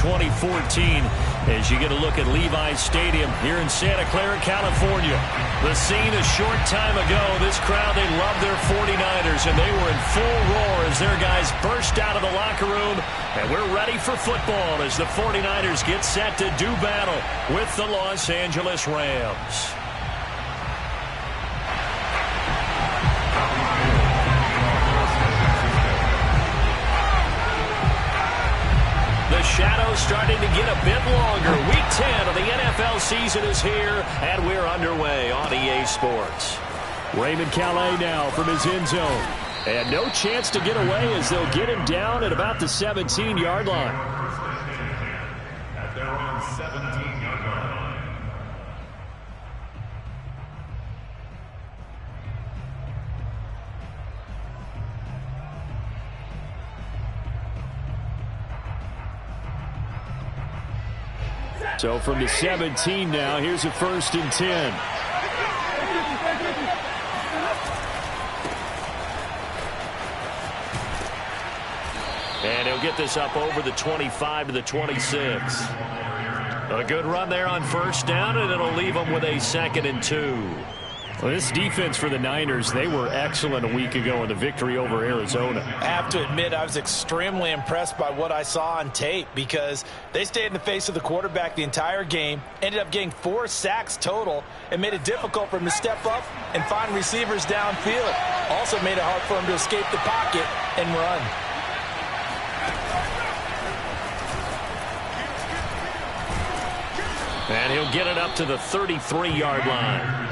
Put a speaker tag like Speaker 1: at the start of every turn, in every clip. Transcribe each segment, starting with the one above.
Speaker 1: 2014 as you get a look at Levi's Stadium here in Santa Clara, California. The scene a short time ago. This crowd, they love their 49ers, and they were in full roar as their guys burst out of the locker room. And we're ready for football as the 49ers get set to do battle with the Los Angeles Rams. The shadow's starting to get a bit longer. Week 10 of the NFL season is here, and we're underway on EA Sports. Raymond Calais now from his end zone. And no chance to get away as they'll get him down at about the 17-yard line.
Speaker 2: At their own 17-yard line.
Speaker 1: So from the 17 now, here's a 1st and 10. And he'll get this up over the 25 to the 26. A good run there on 1st down, and it'll leave them with a 2nd and 2. Well, this defense for the Niners, they were excellent a week ago in the victory over Arizona.
Speaker 3: I have to admit, I was extremely impressed by what I saw on tape because they stayed in the face of the quarterback the entire game, ended up getting 4 sacks total, and made it difficult for him to step up and find receivers downfield. Also made it hard for him to escape the pocket and run.
Speaker 1: And he'll get it up to the 33-yard line.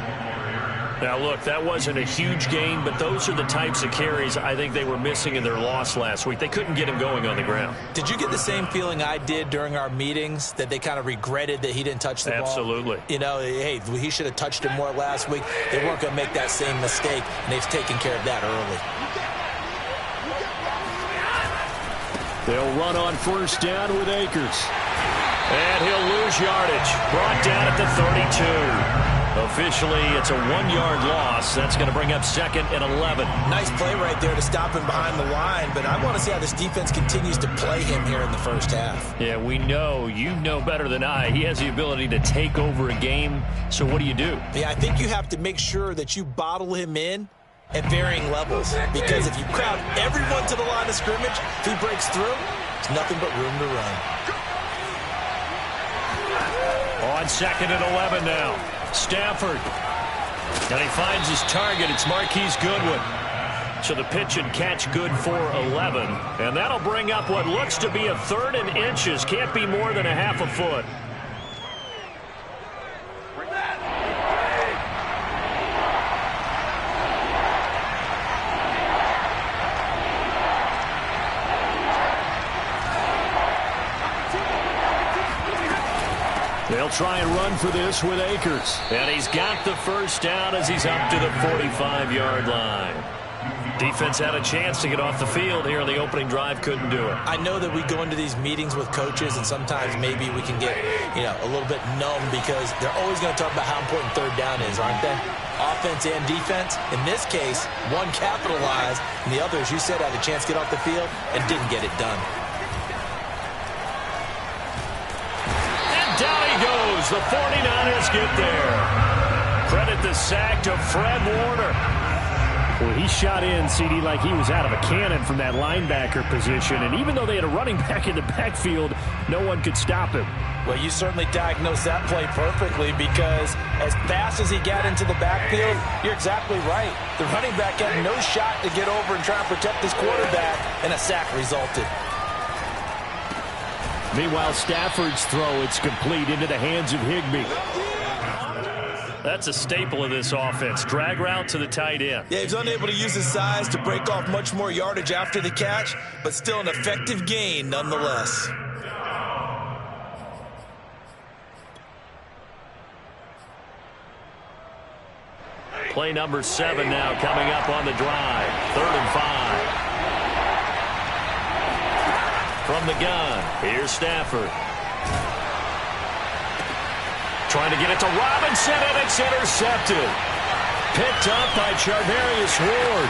Speaker 1: Now, look, that wasn't a huge gain, but those are the types of carries I think they were missing in their loss last week. They couldn't get him going on the ground.
Speaker 3: Did you get the same feeling I did during our meetings, that they kind of regretted that he didn't touch the ball?
Speaker 1: Absolutely.
Speaker 3: You know, hey, he should have touched it more last week. They weren't going to make that same mistake, and they've taken care of that early.
Speaker 1: They'll run on 1st down with Akers. And he'll lose yardage. Brought down at the 32. Officially, it's a 1-yard loss. That's going to bring up 2nd and 11.
Speaker 3: Nice play right there to stop him behind the line, but I want to see how this defense continues to play him here in the first half.
Speaker 1: Yeah, we know. You know better than I. He has the ability to take over a game. So what do you do?
Speaker 3: Yeah, I think you have to make sure that you bottle him in at varying levels, because if you crowd everyone to the line of scrimmage, if he breaks through, there's nothing but room to run.
Speaker 1: On 2nd and 11 now. Stafford. And he finds his target. It's Marquise Goodwin. So the pitch and catch good for 11. And that'll bring up what looks to be a 3rd and inches. Can't be more than a half a foot. They'll try and run for this with Akers. And he's got the 1st down as he's up to the 45-yard line. Defense had a chance to get off the field here in the opening drive, couldn't do it.
Speaker 3: I know that we go into these meetings with coaches, and sometimes maybe we can get, a little bit numb because they're always going to talk about how important 3rd down is, aren't they? Offense and defense. In this case, one capitalized, and the other, as you said, had a chance to get off the field and didn't get it done.
Speaker 1: Down he goes. The 49ers get there. Credit the sack to Fred Warner. Well, he shot in, CD, like he was out of a cannon from that linebacker position. And even though they had a running back in the backfield, no one could stop him.
Speaker 3: Well, you certainly diagnosed that play perfectly because as fast as he got into the backfield, you're exactly right. The running back had no shot to get over and try and protect his quarterback, and a sack resulted.
Speaker 1: Meanwhile, Stafford's throw, it's complete into the hands of Higbee. That's a staple of this offense. Drag route to the tight end.
Speaker 3: Yeah, he's unable to use his size to break off much more yardage after the catch, but still an effective gain nonetheless.
Speaker 1: Play number 7 now coming up on the drive. 3rd and 5. From the gun, here's Stafford. Trying to get it to Robinson, and it's intercepted. Picked up by Charvarius Ward.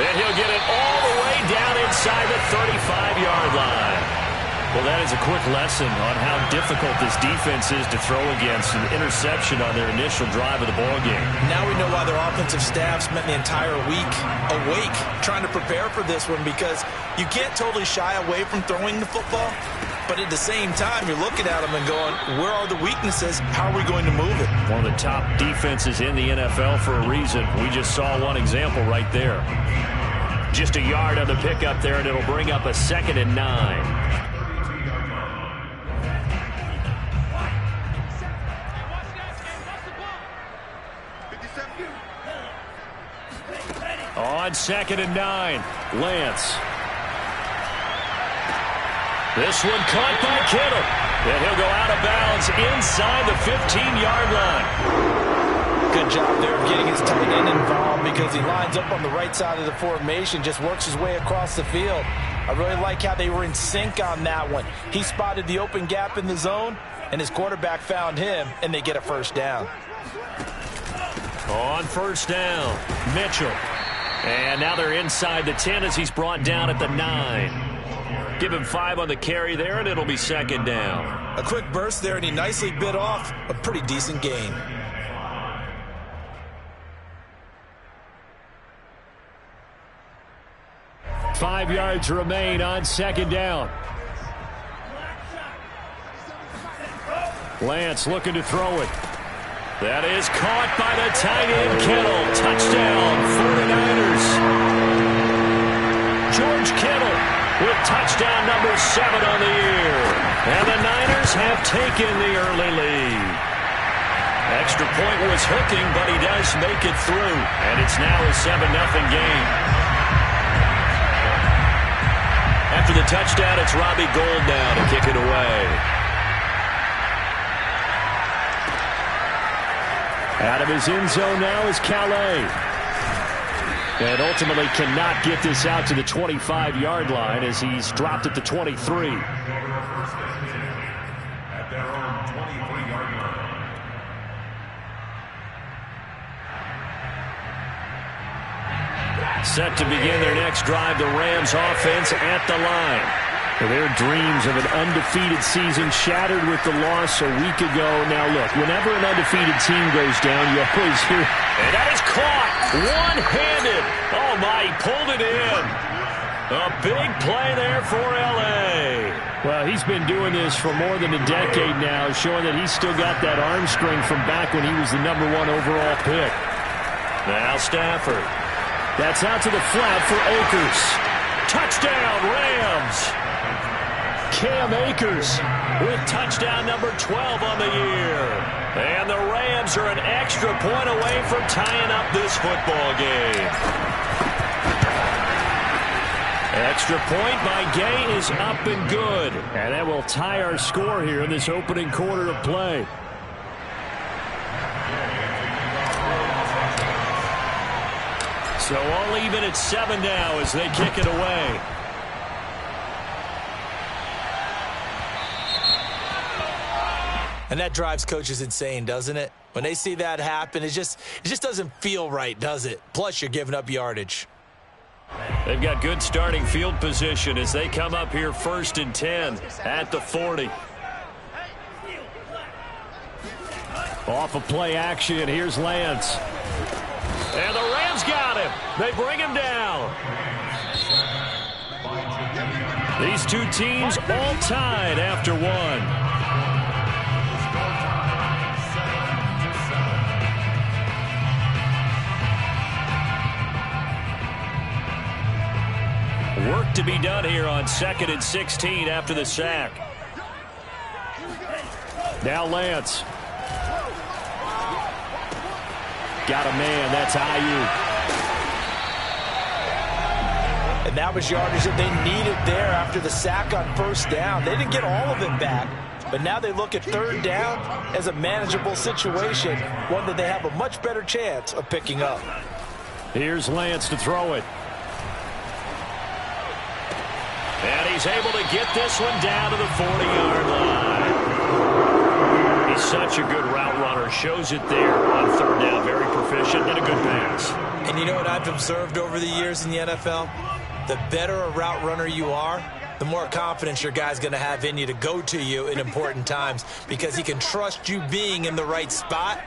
Speaker 1: And he'll get it all the way down inside the 35-yard line. Well, that is a quick lesson on how difficult this defense is to throw against. An interception on their initial drive of the ballgame.
Speaker 3: Now we know why their offensive staff spent the entire week awake trying to prepare for this one, because you can't totally shy away from throwing the football, but at the same time, you're looking at them and going, where are the weaknesses? How are we going to move it?
Speaker 1: One of the top defenses in the NFL for a reason. We just saw one example right there. Just a yard on the pickup there, and it'll bring up a 2nd and 9. On 2nd and 9, Lance. This one caught by Kittle. And he'll go out of bounds inside the 15-yard line.
Speaker 3: Good job there of getting his tight end involved, because he lines up on the right side of the formation, just works his way across the field. I really like how they were in sync on that one. He spotted the open gap in the zone, and his quarterback found him, and they get a first down.
Speaker 1: On first down, Mitchell. And now they're inside the 10 as he's brought down at the 9. Give him 5 on the carry there, and it'll be 2nd down.
Speaker 3: A quick burst there, and he nicely bit off a pretty decent gain.
Speaker 1: Five yards remain on 2nd down. Lance looking to throw it. That is caught by the tight end, Kittle. Touchdown, 49ers. George Kittle with touchdown number 7 on the year. And the Niners have taken the early lead. Extra point was hooking, but he does make it through. And it's now a 7-0 game. After the touchdown, it's Robbie Gould now to kick it away. Out of his end zone now is Calais. And ultimately cannot get this out to the 25-yard line as he's dropped at the 23.
Speaker 2: At their own 23-yard line.
Speaker 1: Set to begin their next drive, the Rams offense at the line. Their dreams of an undefeated season shattered with the loss a week ago. Now look, whenever an undefeated team goes down, you always hear, and that is caught one-handed. Oh my, he pulled it in. A big play there for L.A. Well, he's been doing this for more than a decade now, showing that he's still got that arm strength from back when he was the #1 overall pick. Now Stafford. That's out to the flat for Akers. Touchdown, Rams. Cam Akers with touchdown number 12 on the year. And the Rams are an extra point away from tying up this football game. Extra point by Gay is up and good. And that will tie our score here in this opening quarter of play. So all even at 7 now as they kick it away.
Speaker 3: And that drives coaches insane, doesn't it? When they see that happen, it just doesn't feel right, does it? Plus, you're giving up yardage.
Speaker 1: They've got good starting field position as they come up here 1st and 10 at the 40. Off of play action, here's Lance. And the Rams got him. They bring him down. These two teams all tied after one. Work to be done here on 2nd and 16 after the sack. Now Lance. Got a man. That's Ayuk.
Speaker 3: And that was yardage that they needed there after the sack on 1st down. They didn't get all of it back, but now they look at 3rd down as a manageable situation, one that they have a much better chance of picking up.
Speaker 1: Here's Lance to throw it. And he's able to get this one down to the 40-yard line. He's such a good route runner. Shows it there on 3rd down. Very proficient and a good pass.
Speaker 3: And you know what I've observed over the years in the NFL? The better a route runner you are, the more confidence your guy's going to have in you to go to you in important times, because he can trust you being in the right spot,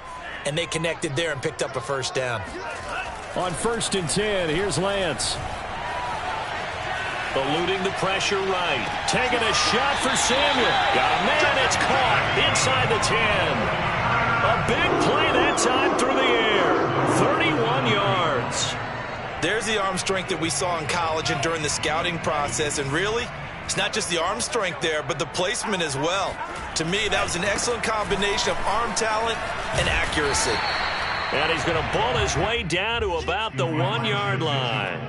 Speaker 3: and they connected there and picked up a first down.
Speaker 1: On 1st and 10, here's Lance. Eluding the pressure right. Taking a shot for Samuel. Got a man, it's caught inside the 10. A big play that time through the air. 31 yards.
Speaker 3: There's the arm strength that we saw in college and during the scouting process. And really, it's not just the arm strength there, but the placement as well. To me, that was an excellent combination of arm talent and accuracy.
Speaker 1: And he's going to ball his way down to about the 1-yard line.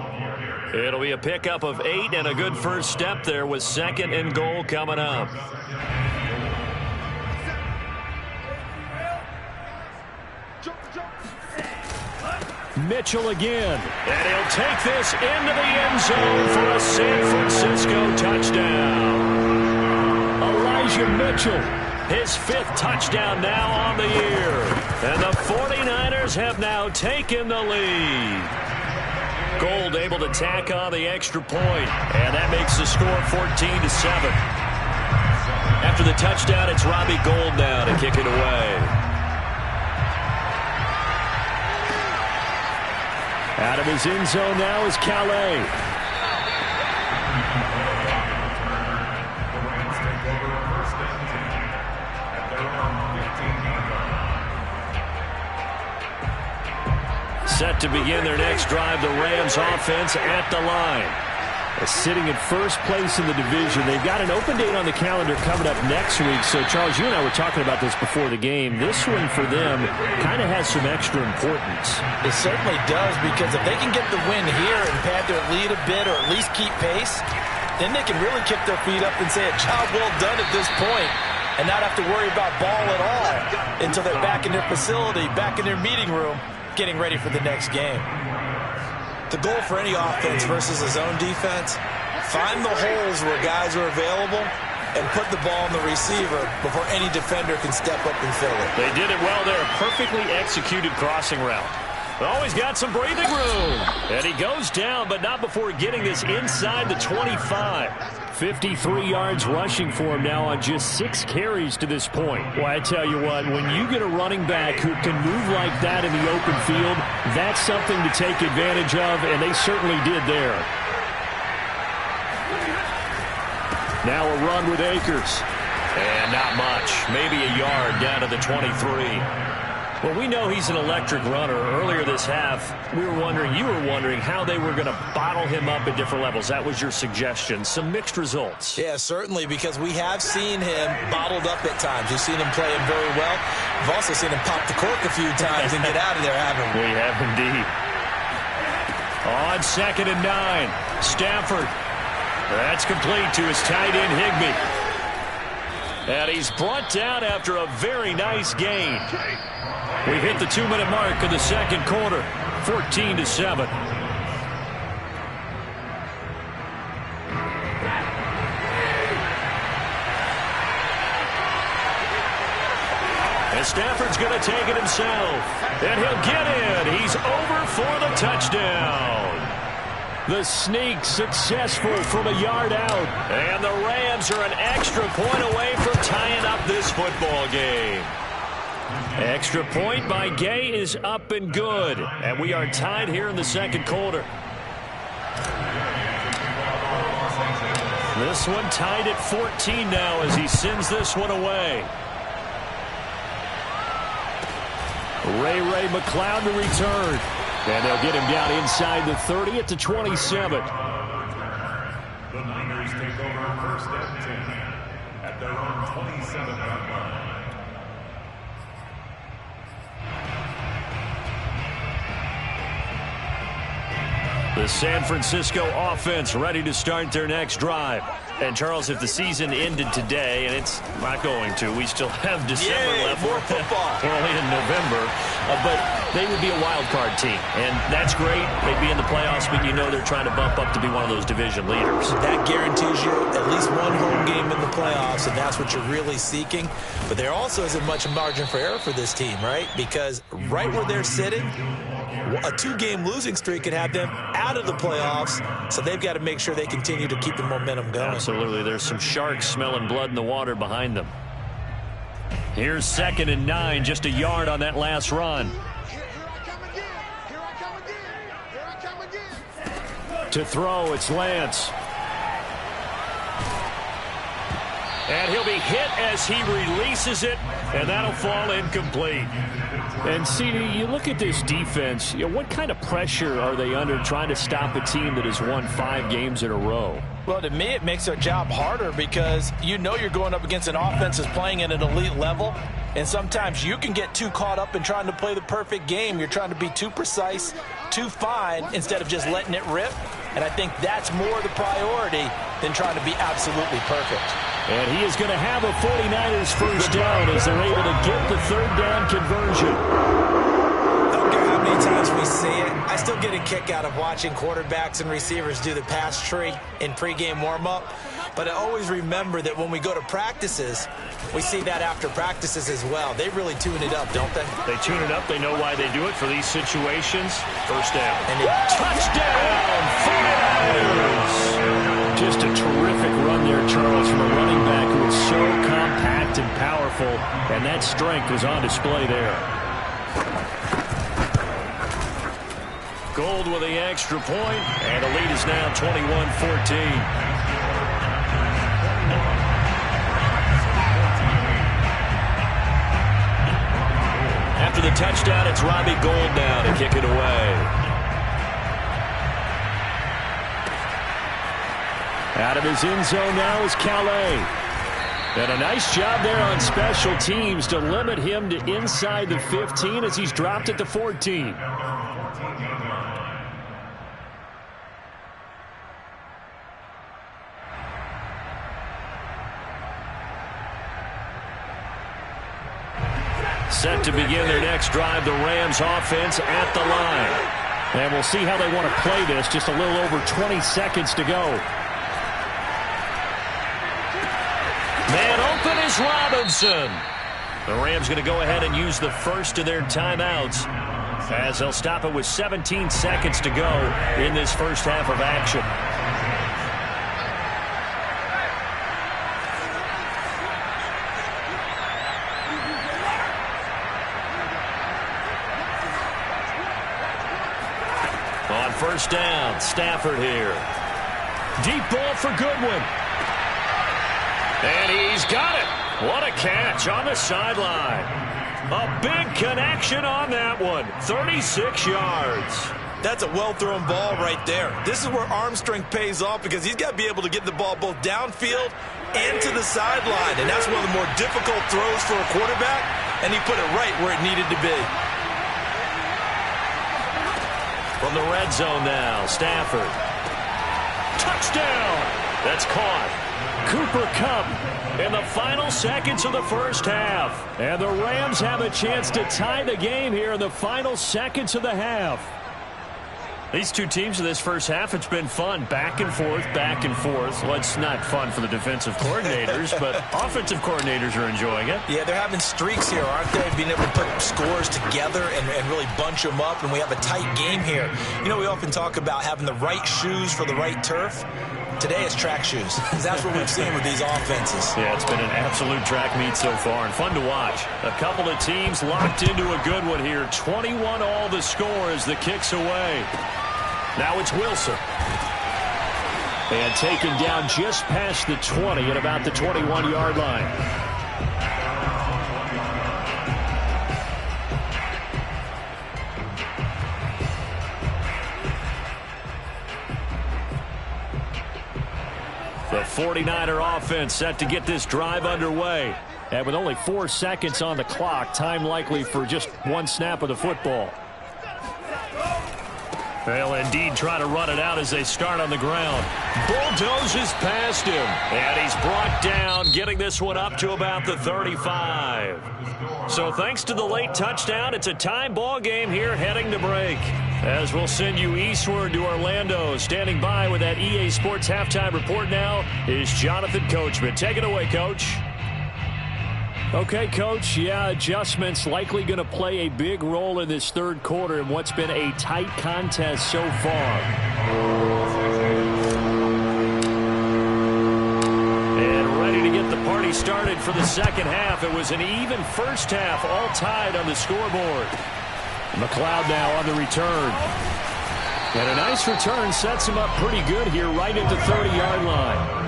Speaker 1: It'll be a pickup of 8 and a good first step there with 2nd and goal coming up. Mitchell again. And he'll take this into the end zone for a San Francisco touchdown. Elijah Mitchell, his 5th touchdown now on the year. And the 49ers have now taken the lead. Gold able to tack on the extra point, and that makes the score 14-7. After the touchdown, it's Robbie Gould now to kick it away. Out of his end zone now is Calais. Set to begin their next drive, the Rams offense at the line. Sitting in first place in the division. They've got an open date on the calendar coming up next week. So, Charles, you and I were talking about this before the game. This one for them kind of has some extra importance.
Speaker 3: It certainly does, because if they can get the win here and pad their lead a bit or at least keep pace, then they can really kick their feet up and say a job well done at this point and not have to worry about ball at all until they're back in their facility, back in their meeting room, getting ready for the next game. The goal for any offense versus a zone defense, find the holes where guys are available and put the ball on the receiver before any defender can step up and fill it.
Speaker 1: They did it well there. Perfectly executed crossing route. Always got some breathing room. And he goes down, but not before getting this inside the 25. 53 yards rushing for him now on just 6 carries to this point. Well, I tell you what, when you get a running back who can move like that in the open field, that's something to take advantage of, and they certainly did there. Now a run with Akers. And not much. Maybe a yard down to the 23. Well, we know he's an electric runner. Earlier this half, you were wondering how they were going to bottle him up at different levels. That was your suggestion. Some mixed results.
Speaker 3: Yeah, certainly, because we have seen him bottled up at times. We've seen him playing very well. We've also seen him pop the cork a few times and get out of there, haven't we?
Speaker 1: We have indeed. On 2nd and 9, Stafford. That's complete to his tight end, Higbee. And he's brought down after a very nice gain. We've hit the 2-minute mark of the second quarter, 14-7. And Stafford's going to take it himself. And he'll get in. He's over for the touchdown. The sneak successful from a yard out. And the Rams are an extra point away from tying up this football game. Extra point by Gay is up and good. And we are tied here in the second quarter. This one tied at 14 now as he sends this one away. Ray McLeod to return. And they'll get him down inside the 30 at the 27.
Speaker 2: The Niners take over 1st and 10 at their own 27-yard line.
Speaker 1: The San Francisco offense ready to start their next drive. And, Charles, if the season ended today, and it's not going to, we still have December left.
Speaker 3: More football.
Speaker 1: We're only in November. But they would be a wild card team. And that's great. They'd be in the playoffs, but you know they're trying to bump up to be one of those division leaders.
Speaker 3: That guarantees you at least one home game in the playoffs, and that's what you're really seeking. But there also isn't much margin for error for this team, right? Because right where they're sitting, a 2-game losing streak could have them out of the playoffs, so they've got to make sure they continue to keep the momentum going.
Speaker 1: Absolutely. There's some sharks smelling blood in the water behind them. Here's 2nd and 9, just a yard on that last run. To throw, it's Lance. And he'll be hit as he releases it, and that'll fall incomplete.
Speaker 4: And, CD, you look at this defense, what kind of pressure are they under trying to stop a team that has won 5 games in a row?
Speaker 3: Well, to me, it makes their job harder because you know you're going up against an offense that's playing at an elite level, and sometimes you can get too caught up in trying to play the perfect game. You're trying to be too precise, too fine, instead of just letting it rip. And I think that's more the priority than trying to be absolutely perfect.
Speaker 4: And he is going to have a 49ers first down as they're able to get the 3rd down conversion.
Speaker 3: I don't care how many times we see it. I still get a kick out of watching quarterbacks and receivers do the pass tree in pregame warm-up. But I always remember that when we go to practices, we see that after practices as well. They really tune it up, don't they?
Speaker 1: They tune it up. They know why they do it for these situations. First down.
Speaker 3: And
Speaker 1: touchdown, 49ers!
Speaker 4: Just a terrific run there, Charles, from a running back who is so compact and powerful, and that strength was on display there.
Speaker 1: Gold with the extra point, and the lead is now 21-14. After the touchdown, it's Robbie Gould now to kick it away.
Speaker 4: Out of his end zone now is Calais. And a nice job there on special teams to limit him to inside the 15 as he's dropped at the 14.
Speaker 1: Set to begin their next drive, the Rams offense at the line.
Speaker 4: And we'll see how they want to play this. Just a little over 20 seconds to go.
Speaker 1: Man open is Robinson. The Rams going to go ahead and use the first of their timeouts as they'll stop it with 17 seconds to go in this first half of action. On first down, Stafford here. Deep ball for Goodwin. And he's got it. What a catch on the sideline. A big connection on that one. 36 yards.
Speaker 3: That's a well-thrown ball right there. This is where arm strength pays off because he's got to be able to get the ball both downfield and to the sideline. And that's one of the more difficult throws for a quarterback, and he put it right where it needed to be.
Speaker 1: From the red zone now, Stafford. Touchdown! That's caught.
Speaker 4: Cooper Kupp in the final seconds of the first half. And the Rams have a chance to tie the game here in the final seconds of the half.
Speaker 1: These two teams in this first half, it's been fun. Back and forth, back and forth. Well, it's not fun for the defensive coordinators, but offensive coordinators are enjoying it.
Speaker 3: Yeah, they're having streaks here, aren't they? Being able to put scores together and really bunch them up, and we have a tight game here. You know, we often talk about having the right shoes for the right turf. Today it's track shoes. That's what we've seen with these offenses.
Speaker 1: Yeah, it's been an absolute track meet so far and fun to watch. A couple of teams locked into a good one here. 21 all the score as the kick's away. Now it's Wilson.
Speaker 4: And taken down just past the 20 at about the 21-yard line. The 49er offense set to get this drive underway. And with only 4 seconds on the clock, time likely for just one snap of the football.
Speaker 1: They'll indeed try to run it out as they start on the ground. Bulldozes past him. And he's brought down, getting this one up to about the 35. So thanks to the late touchdown, it's a time ball game here heading to break. As we'll send you eastward to Orlando. Standing by with that EA Sports halftime report now is Jonathan Coachman. Take it away, Coach.
Speaker 4: Okay, Coach, yeah, adjustments likely going to play a big role in this third quarter in what's been a tight contest so far. And ready to get the party started for the second half. It was an even first half, all tied on the scoreboard. McLeod now on the return. And a nice return sets him up pretty good here right at the 30-yard line.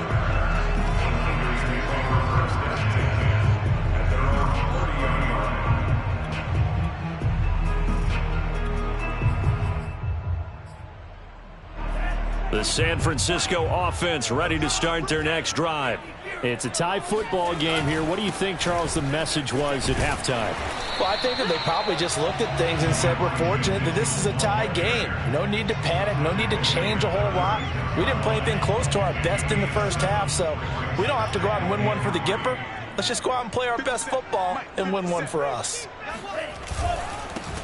Speaker 4: The San Francisco offense ready to start their next drive. It's a tie football game here. What do you think, Charles, the message was at halftime?
Speaker 3: Well, I think that they probably just looked at things and said, we're fortunate that this is a tie game. No need to panic. No need to change a whole lot. We didn't play anything close to our best in the first half, so we don't have to go out and win one for the Gipper. Let's just go out and play our best football and win one for us.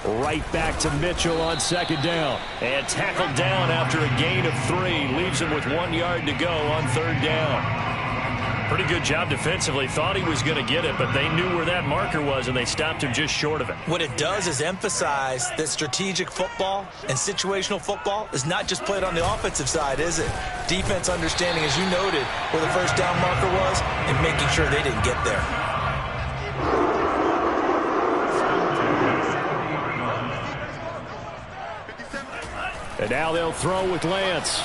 Speaker 4: Right back to Mitchell on second down. And tackled down after a gain of 3. Leaves him with 1 yard to go on third down.
Speaker 1: Pretty good job defensively. Thought he was going to get it, but they knew where that marker was, and they stopped him just short of it.
Speaker 3: What it does is emphasize that strategic football and situational football is not just played on the offensive side, is it? Defense understanding, as you noted, where the first down marker was and making sure they didn't get there.
Speaker 4: And now they'll throw with Lance.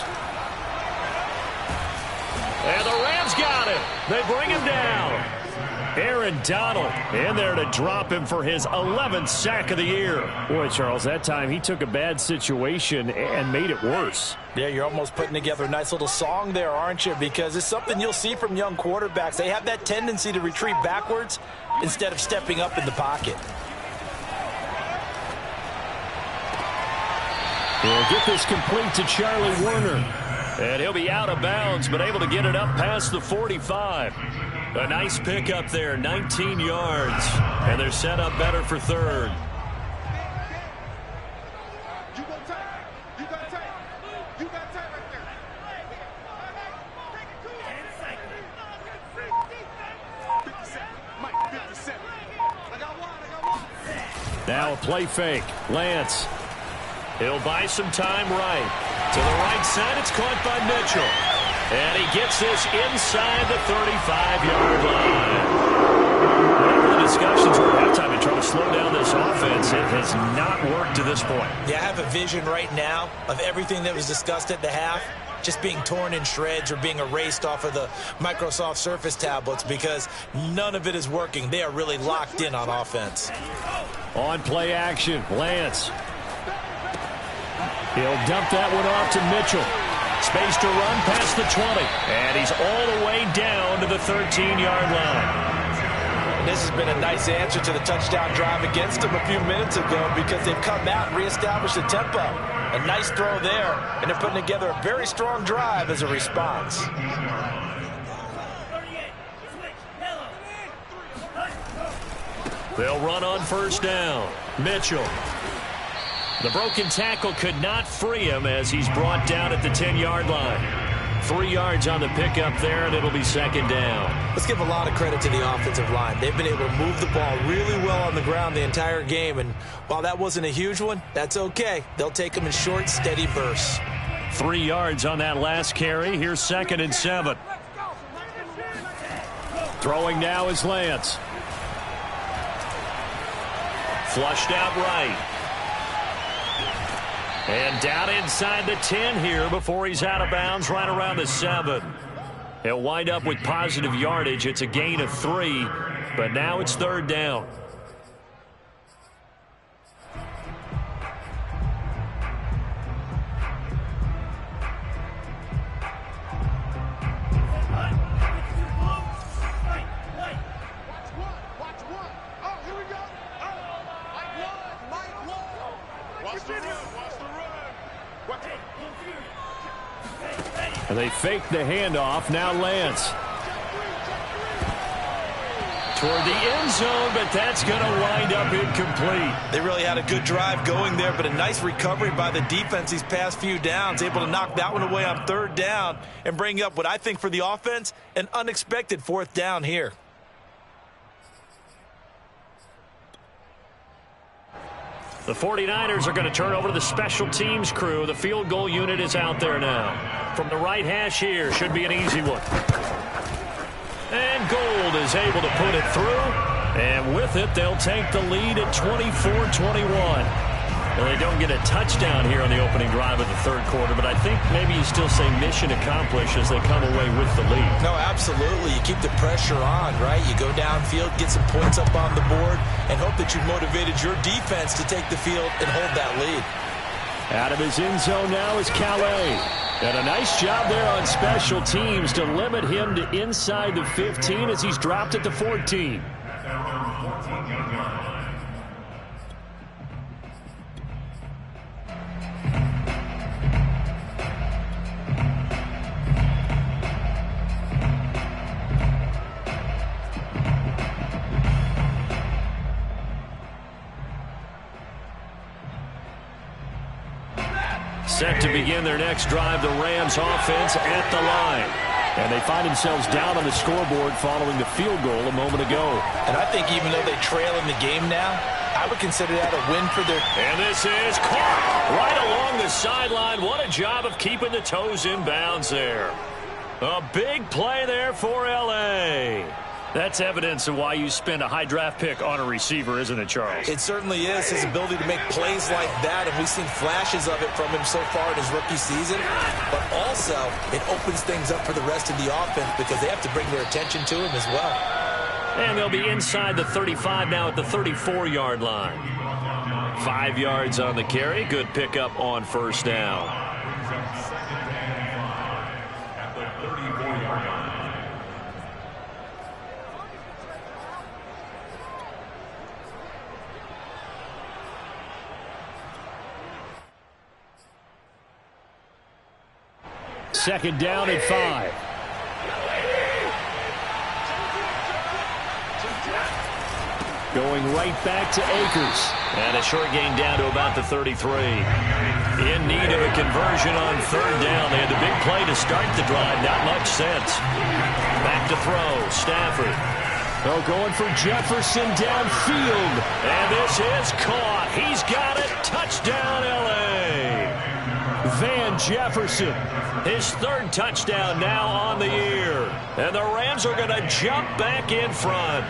Speaker 1: And the Rams got him. They bring him down.
Speaker 4: Aaron Donald in there to drop him for his 11th sack of the year. Boy, Charles, that time he took a bad situation and made it worse.
Speaker 3: Yeah, you're almost putting together a nice little song there, aren't you? Because it's something you'll see from young quarterbacks. They have that tendency to retreat backwards instead of stepping up in the pocket.
Speaker 4: He'll get this complete to Charlie Warner.
Speaker 1: And he'll be out of bounds, but able to get it up past the 45. A nice pickup there, 19 yards. And they're set up better for third.
Speaker 4: Now a play fake. Lance.
Speaker 1: He'll buy some time right. To the right side, it's caught by Mitchell. And he gets this inside the 35-yard line. Whatever the discussions were at halftime to try to slow down this offense, it has not worked to this point.
Speaker 3: Yeah, I have a vision right now of everything that was discussed at the half just being torn in shreds or being erased off of the Microsoft Surface tablets because none of it is working. They are really locked in on offense.
Speaker 4: On play action, Lance. He'll dump that one off to Mitchell. Space to run past the 20.
Speaker 1: And he's all the way down to the 13-yard line.
Speaker 3: This has been a nice answer to the touchdown drive against them a few minutes ago because they've come out and reestablished the tempo. A nice throw there, and they're putting together a very strong drive as a response.
Speaker 1: They'll run on first down. Mitchell. The broken tackle could not free him as he's brought down at the 10-yard line. 3 yards on the pickup there, and it'll be second down.
Speaker 3: Let's give a lot of credit to the offensive line. They've been able to move the ball really well on the ground the entire game, and while that wasn't a huge one, that's okay. They'll take them in short, steady bursts.
Speaker 1: 3 yards on that last carry. Here's 2nd and 7.
Speaker 4: Throwing now is Lance.
Speaker 1: Flushed out right. And down inside the 10 here before he's out of bounds right around the 7. He'll wind up with positive yardage. It's a gain of 3, but now it's third down.
Speaker 4: They fake the handoff. Now Lance.
Speaker 1: Toward the end zone, but that's going to wind up incomplete.
Speaker 3: They really had a good drive going there, but a nice recovery by the defense these past few downs, able to knock that one away on third down and bring up what I think for the offense, an unexpected fourth down here.
Speaker 1: The 49ers are going to turn over to the special teams crew. The field goal unit is out there now. From the right hash here, should be an easy one. And Gold is able to put it through. And with it, they'll take the lead at 24-21. Well, they don't get a touchdown here on the opening drive of the third quarter, but I think maybe you still say mission accomplished as they come away with the lead.
Speaker 3: No, absolutely. You keep the pressure on, right? You go downfield, get some points up on the board, and hope that you've motivated your defense to take the field and hold that lead.
Speaker 1: Out of his end zone now is Calais. And a nice job there on special teams to limit him to inside the 15 as he's dropped at the 14. Set to begin their next drive, the Rams offense at the line. And they find themselves down on the scoreboard following the field goal a moment ago.
Speaker 3: And I think even though they trail in the game now, I would consider that a win for their...
Speaker 1: And this is caught right along the sideline. What a job of keeping the toes in bounds there. A big play there for L.A. That's evidence of why you spend a high draft pick on a receiver, isn't it, Charles?
Speaker 3: It certainly is. His ability to make plays like that, and we've seen flashes of it from him so far in his rookie season. But also, it opens things up for the rest of the offense because they have to bring their attention to him as well.
Speaker 1: And they'll be inside the 35 now at the 34-yard line. 5 yards on the carry. Good pickup on first down. Second down and 5. Going right back to Akers. And a short gain down to about the 33. In need of a conversion on third down. They had the big play to start the drive. Not much sense. Back to throw. Stafford. Oh, going for Jefferson downfield. And this is caught. He's got it. Touchdown, L.A. Van Jefferson. His third touchdown now on the year. And the Rams are going to jump back in front.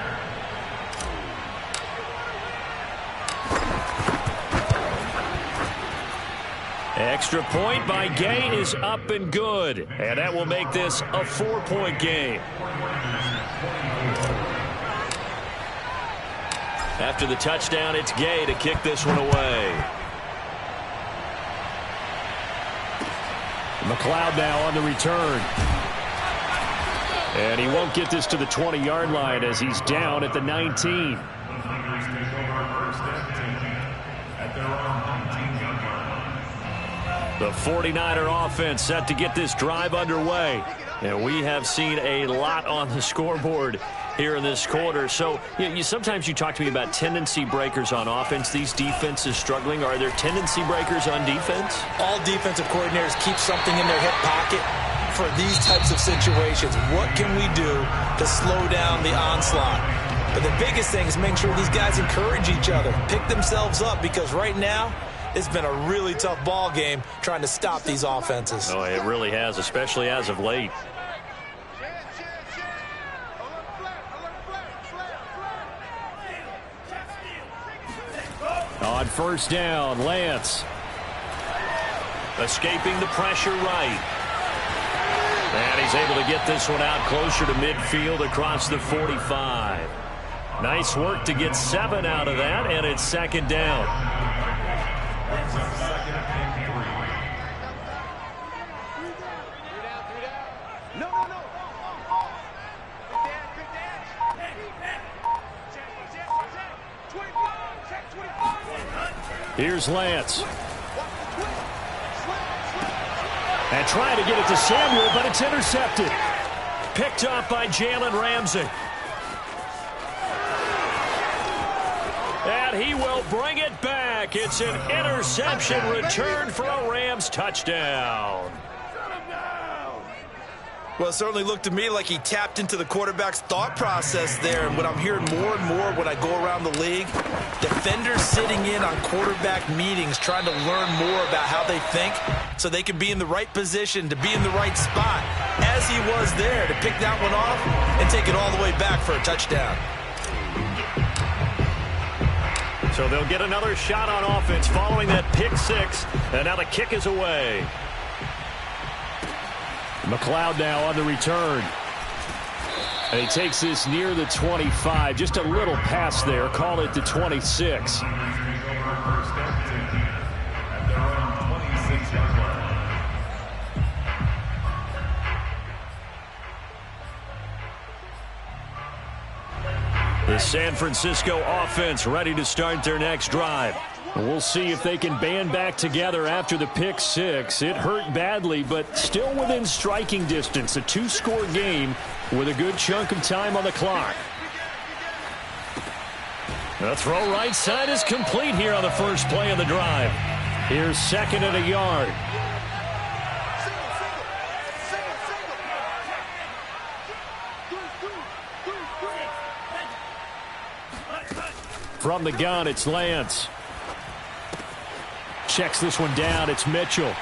Speaker 1: Extra point by Gay is up and good. And that will make this a 4-point game. After the touchdown, it's Gay to kick this one away. McLeod now on the return. And he won't get this to the 20-yard line as he's down at the 19. The 49er offense set to get this drive underway. And we have seen a lot on the scoreboard here in this quarter. So sometimes you talk to me about tendency breakers on offense. These defenses struggling. Are there tendency breakers on defense?
Speaker 3: All defensive coordinators keep something in their hip pocket for these types of situations. What can we do to slow down the onslaught? But the biggest thing is making sure these guys encourage each other, pick themselves up, because right now it's been a really tough ball game trying to stop these offenses.
Speaker 1: Oh, it really has, especially as of late. On first down, Lance. Escaping the pressure right. And he's able to get this one out closer to midfield across the 45. Nice work to get 7 out of that, and it's second down. Here's Lance. And trying to get it to Samuel, but it's intercepted. Picked up by Jalen Ramsey. And he will bring it back. It's an interception return for a Rams touchdown.
Speaker 3: Well, it certainly looked to me like he tapped into the quarterback's thought process there. And what I'm hearing more and more when I go around the league, defenders sitting in on quarterback meetings trying to learn more about how they think so they can be in the right position to be in the right spot, as he was there to pick that one off and take it all the way back for a touchdown.
Speaker 1: So they'll get another shot on offense following that pick six, and now the kick is away. McLeod now on the return. And he takes this near the 25. Just a little pass there. Call it the 26. The San Francisco offense ready to start their next drive. We'll see if they can band back together after the pick six. It hurt badly, but still within striking distance. A two-score game with a good chunk of time on the clock. The throw right side is complete here on the first play of the drive. Here's 2nd and a yard. From the gun, it's Lance. Checks this one down. It's Mitchell.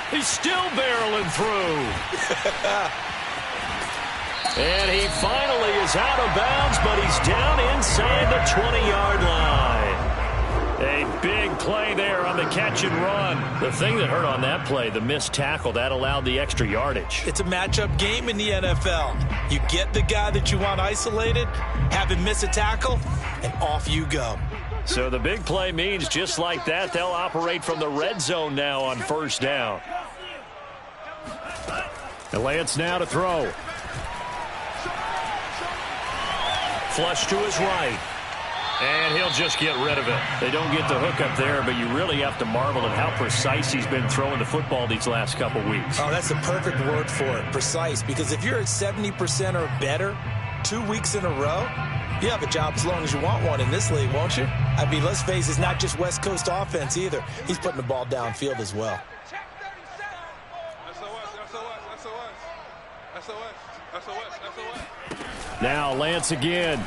Speaker 1: He's still barreling through. And he finally is out of bounds, but he's down inside the 20-yard line. A big play there on the catch and run. The thing that hurt on that play, the missed tackle, that allowed the extra yardage.
Speaker 3: It's a matchup game in the NFL. You get the guy that you want isolated, have him miss a tackle, and off you go.
Speaker 1: So the big play means just like that, they'll operate from the red zone now on first down. And Lance now to throw. Flush to his right. And he'll just get rid of it. They don't get the hook up there, but you really have to marvel at how precise he's been throwing the football these last couple weeks.
Speaker 3: Oh, that's the perfect word for it, precise. Because if you're at 70% or better 2 weeks in a row, you have a job as long as you want one in this league, won't you? I mean, let's face it, it's not just West Coast offense either. He's putting the ball downfield as well.
Speaker 1: Now Lance again.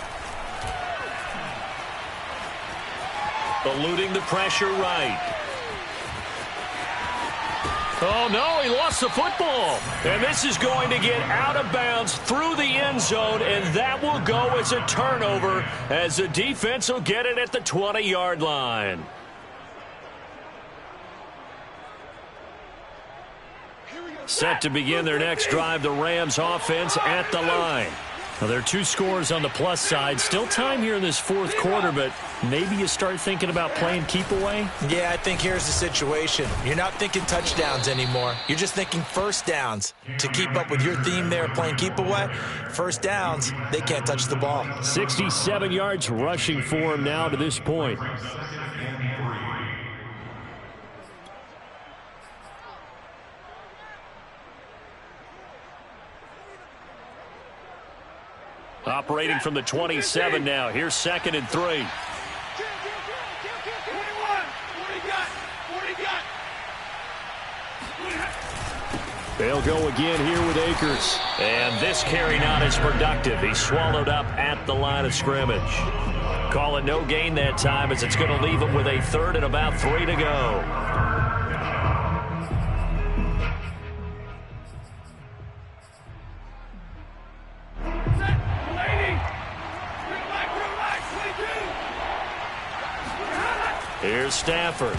Speaker 1: Eluding the pressure right. Oh, no, he lost the football. And this is going to get out of bounds through the end zone, and that will go as a turnover as the defense will get it at the 20-yard line. Set to begin their next drive, the Rams offense at the line. Well, there are 2 scores on the plus side. Still time here in this fourth quarter, but maybe you start thinking about playing keep away?
Speaker 3: Yeah, I think here's the situation. You're not thinking touchdowns anymore. You're just thinking first downs. To keep up with your theme there, playing keep away, first downs, they can't touch the ball.
Speaker 1: 67 yards rushing for him now to this point. Operating from the 27 now. Here's 2nd and 3. They'll go again here with Akers. And this carry not as productive. He's swallowed up at the line of scrimmage. Call it no gain that time as it's going to leave him with a 3rd and about 3 to go. Here's Stafford.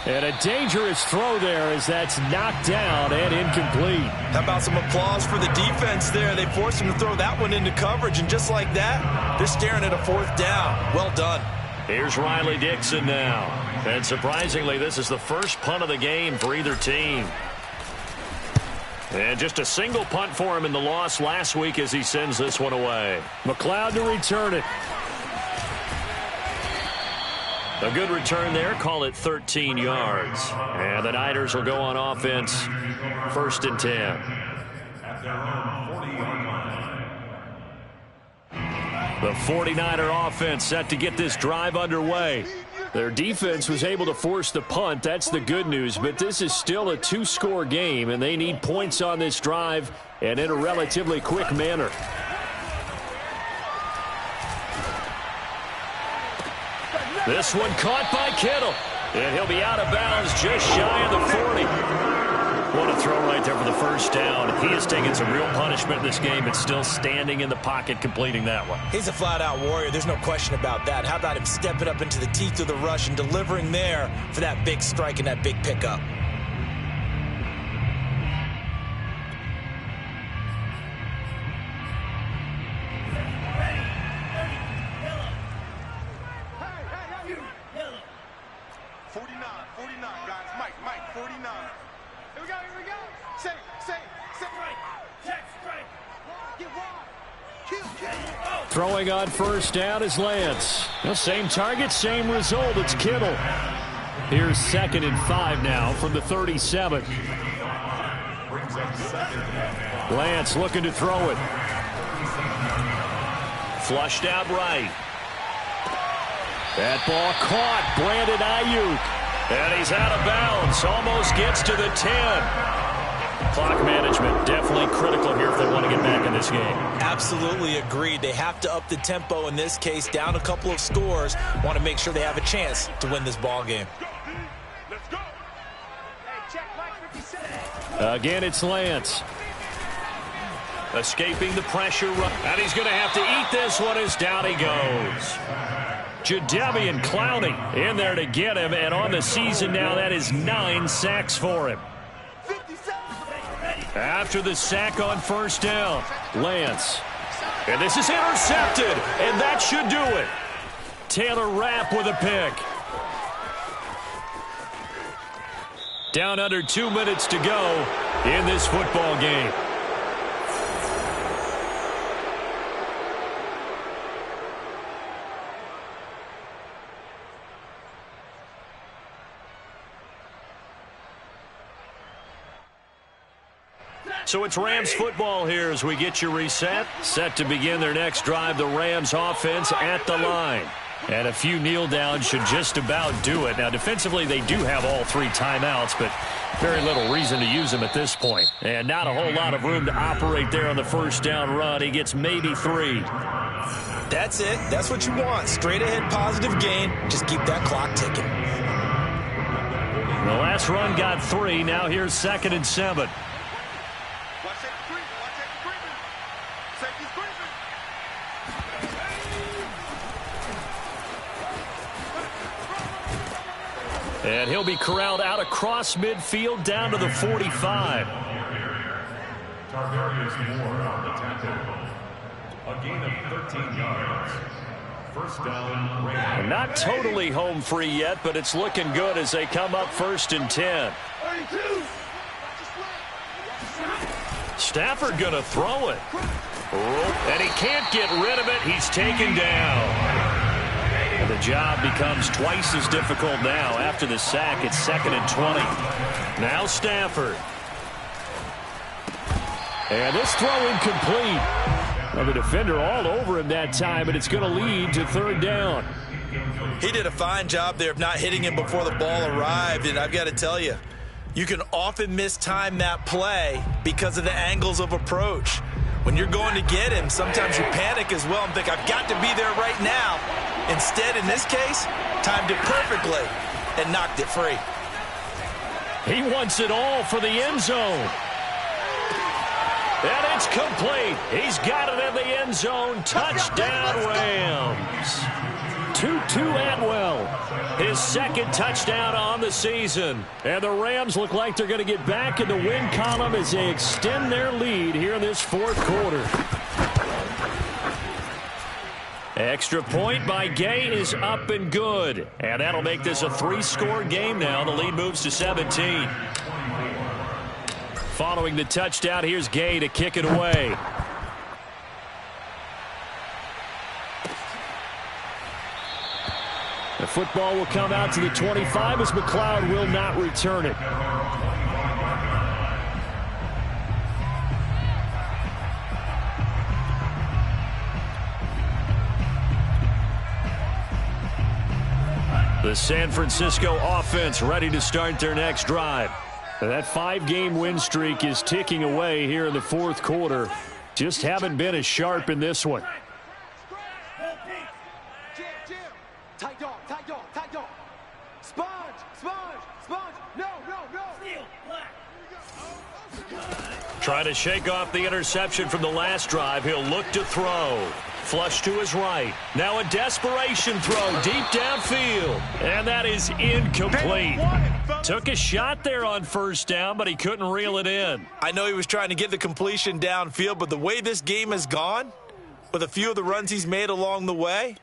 Speaker 1: And a dangerous throw there as that's knocked down and incomplete.
Speaker 3: How about some applause for the defense there? They forced him to throw that one into coverage, and just like that, they're staring at a 4th down. Well done.
Speaker 1: Here's Riley Dixon now. And surprisingly, this is the first punt of the game for either team. And just a single punt for him in the loss last week as he sends this one away. McLeod to return it. A good return there. Call it 13 yards. And the Niners will go on offense. 1st and 10. The 49er offense set to get this drive underway. Their defense was able to force the punt. That's the good news. But this is still a two-score game, and they need points on this drive and in a relatively quick manner. This one caught by Kittle. And he'll be out of bounds just shy of the 40. What a throw right there for the first down. He has taken some real punishment in this game, but still standing in the pocket completing that one.
Speaker 3: He's a flat-out warrior. There's no question about that. How about him stepping up into the teeth of the rush and delivering there for that big strike and that big pickup?
Speaker 1: Throwing on first down is Lance. Well, same target, same result. It's Kittle. Here's 2nd and 5 now from the 37. Lance looking to throw it. Flushed out right. That ball caught. Brandon Ayuk. And he's out of bounds. Almost gets to the 10. Clock management definitely critical here if they want to get back in this game.
Speaker 3: Absolutely agreed. They have to up the tempo in this case, down a couple of scores. Want to make sure they have a chance to win this ball game.
Speaker 1: Again, it's Lance. Escaping the pressure. And he's going to have to eat this one as down he goes. Jadeveon Clowney in there to get him. And on the season now, that is 9 sacks for him. After the sack on first down, Lance. And this is intercepted, and that should do it. Taylor Rapp with a pick. Down under 2 minutes to go in this football game. So it's Rams football here as we get you reset. Set to begin their next drive. The Rams offense at the line. And a few kneel downs should just about do it. Now, defensively, they do have all 3 timeouts, but very little reason to use them at this point. And not a whole lot of room to operate there on the first down run. He gets maybe 3.
Speaker 3: That's it. That's what you want. Straight ahead positive gain. Just keep that clock ticking.
Speaker 1: The last run got 3. Now here's 2nd and 7. And he'll be corralled out across midfield down to the 45.
Speaker 2: Tarvarius Moore on the tackle. A gain of 13 yards. First down, Rams.
Speaker 1: Not totally home free yet, but it's looking good as they come up 1st and 10. Stafford going to throw it. And he can't get rid of it. He's taken down. And the job becomes twice as difficult now. After the sack, it's 2nd and 20. Now Stafford. And this throw incomplete. Well, the defender all over him that time, but it's going to lead to 3rd down.
Speaker 3: He did a fine job there of not hitting him before the ball arrived, and I've got to tell you, you can often mistime that play because of the angles of approach. When you're going to get him, sometimes you panic as well and think, I've got to be there right now. Instead, in this case, timed it perfectly and knocked it free.
Speaker 1: He wants it all for the end zone. And it's complete. He's got it in the end zone. Touchdown, Rams. Tutu Atwell, his 2nd touchdown on the season. And the Rams look like they're going to get back in the win column as they extend their lead here in this 4th quarter. Extra point by Gay is up and good. And that'll make this a 3-score game now. The lead moves to 17. Following the touchdown, here's Gay to kick it away. The football will come out to the 25 as McLeod will not return it. The San Francisco offense ready to start their next drive. That 5-game win streak is ticking away here in the fourth quarter. Just haven't been as sharp in this one.
Speaker 5: Tight dog, tight dog, tight dog. Sponge, sponge, sponge. No.
Speaker 1: Trying to shake off the interception from the last drive. He'll look to throw. Flush to his right. Now a desperation throw deep downfield. And that is incomplete. Took a shot there on first down, but he couldn't reel it in.
Speaker 3: I know he was trying to get the completion downfield, but the way this game has gone, with a few of the runs he's made along the way,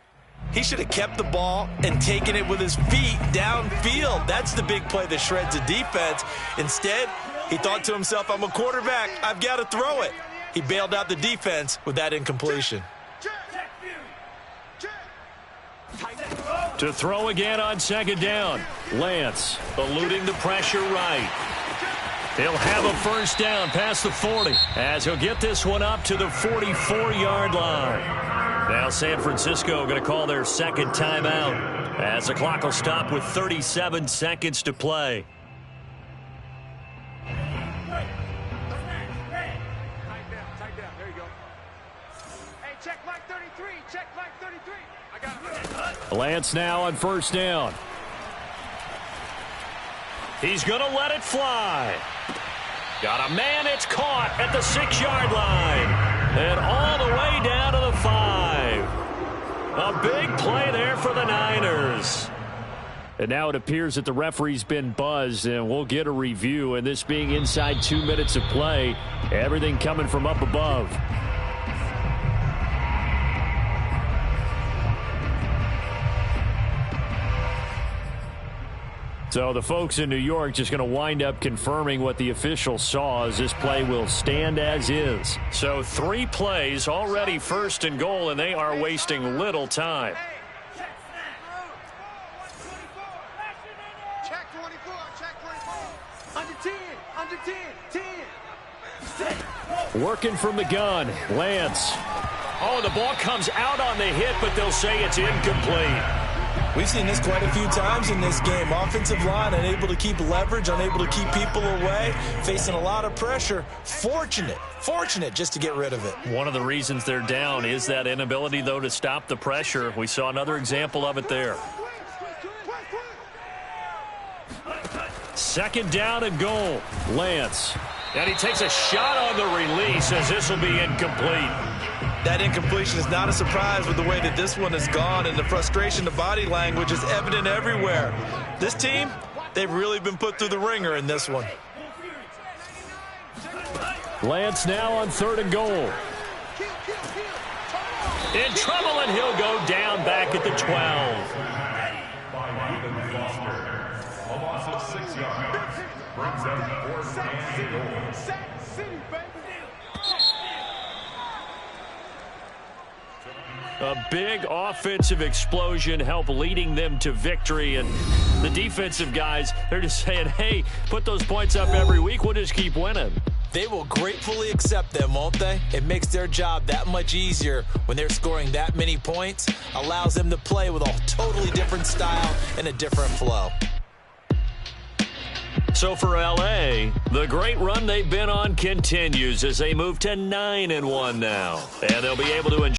Speaker 3: he should have kept the ball and taken it with his feet downfield. That's the big play that shreds a defense. Instead, he thought to himself, I'm a quarterback. I've got to throw it. He bailed out the defense with that incompletion.
Speaker 1: To throw again on second down. Lance eluding the pressure right. He'll have a first down past the 40 as he'll get this one up to the 44-yard line. Now San Francisco going to call their second timeout as the clock will stop with 37 seconds to play. Lance now on first down. He's going to let it fly. Got a man, it's caught at the 6-yard line. And all the way down to the 5. A big play there for the Niners. And now it appears that the referee's been buzzed, and we'll get a review. And this being inside 2 minutes of play, everything coming from up above. So the folks in New York just going to wind up confirming what the official saw, as this play will stand as is. So 3 plays already first and goal, and they are wasting little time.
Speaker 5: Check 24, check 24. Under 10.
Speaker 1: Working from the gun, Lance. Oh, the ball comes out on the hit, but they'll say it's incomplete.
Speaker 3: We've seen this quite a few times in this game. Offensive line unable to keep leverage, unable to keep people away, facing a lot of pressure. Fortunate just to get rid of it.
Speaker 1: One of the reasons they're down is that inability, though, to stop the pressure. We saw another example of it there. Second down and goal. Lance. And he takes a shot on the release, as this will be incomplete.
Speaker 3: That incompletion is not a surprise with the way that this one has gone, and the frustration, the body language is evident everywhere. This team, they've really been put through the ringer in this one.
Speaker 1: Lance now on third and goal. In trouble, and he'll go down back at the 12.
Speaker 2: A loss of 6 yards. Brings up 4th and goal.
Speaker 5: City, baby.
Speaker 1: A big offensive explosion helped leading them to victory. And the defensive guys, they're just saying, hey, put those points up every week. We'll just keep winning.
Speaker 3: They will gratefully accept them, won't they? It makes their job that much easier when they're scoring that many points. Allows them to play with a totally different style and a different flow.
Speaker 1: So for L.A., the great run they've been on continues as they move to 9-1 now. And they'll be able to enjoy